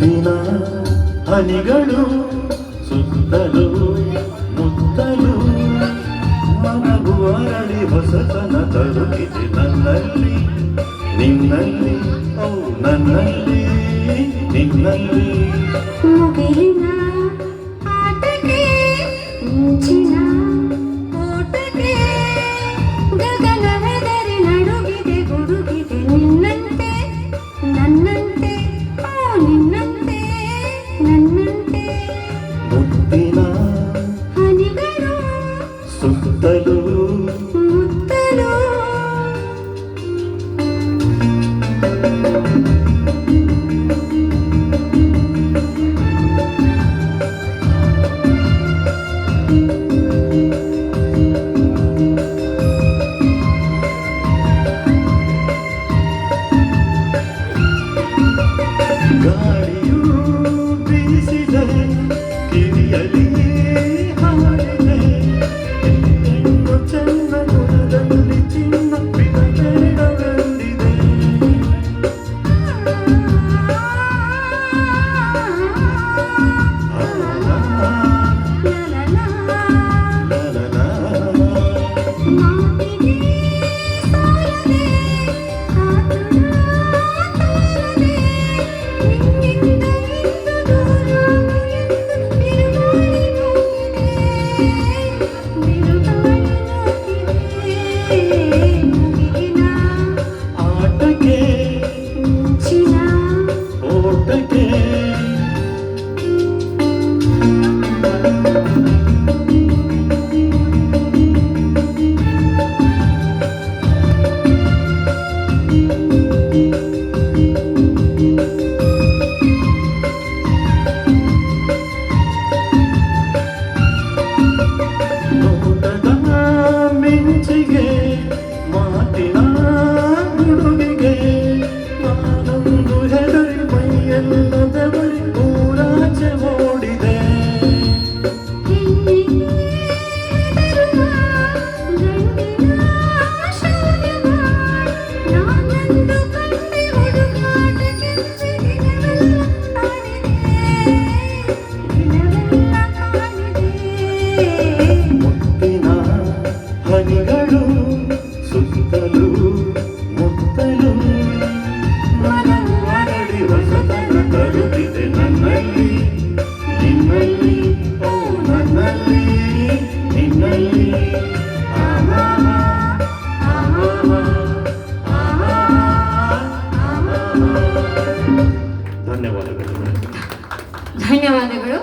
ಮುತ್ತಿನ ಹನಿಗಳು ಸುತ್ತಲೂ ಮುತ್ತಲು ಮನವು ಅರಳಿ ಹೊಸತನ ತರುತ್ತಿದೆ ನನ್ನಲ್ಲಿ ನಿನ್ನಲ್ಲಿ ಓ ನನ್ನಲ್ಲಿ ನಿನ್ನಲ್ಲಿ ಮುಗಿಲಿನ ಆಟಕ್ಕೆ ಮಿಂಚಿನ ಓಟಕ್ಕೆ ಗಗನ ಹೆದರಿ ನಡುಗಿದೆ ಗುಡುಗಿದೆ ನಿನ್ನಂತೆ ನನ್ನಂತೆ ಓ ನಿನ್ನಂತೆ ನನ್ನಂತೆ ಮುತ್ತಿನ ಹನಿಗಳು ಸುತ್ತಲೂ ಮುತ್ತಲು ಗಾಳಿಯು ಬೀಸಿದೆ ಕಿವಿಯಲ್ಲಿ ಹಾಡಿದೆ ಹೆಣ್ಣು ಚೆನ್ನ ಗುಣದಲ್ಲಿ ಚಿನ್ನ ಬಿಡಬೇಡವೆಂದಿದೆ ಆಟಕ್ಕೆ ಓಟಕ್ಕೆ ನೋಟದ ಮಿಂಚಿಗೆ ಮಾತಿನ ಗುಡುಗಿಗೆ ನಾನೊಂದು ಹೆದರಿ ಮೈಯೆಲ್ಲ ಬೆವರಿ ಊರಾಚೆ ಓಡಿದೆ ಮುತ್ತಿನ ಹನಿಗಳು ಸುತ್ತಲೂ ಮುತ್ತಲು ಮನವು ಅರಳಿ ಹೊಸತನ ತರುತ್ತಿದೆ ನನ್ನಲ್ಲಿ ನಿನ್ನಲ್ಲಿ ಓ ನನ್ನಲ್ಲಿ ನಿನ್ನಲ್ಲಿ ಆಹಾ ಆಹಾ ಆಹಾ ಆಹಾ. ಧನ್ಯವಾದಗಳು. ಧನ್ಯವಾದಗಳು.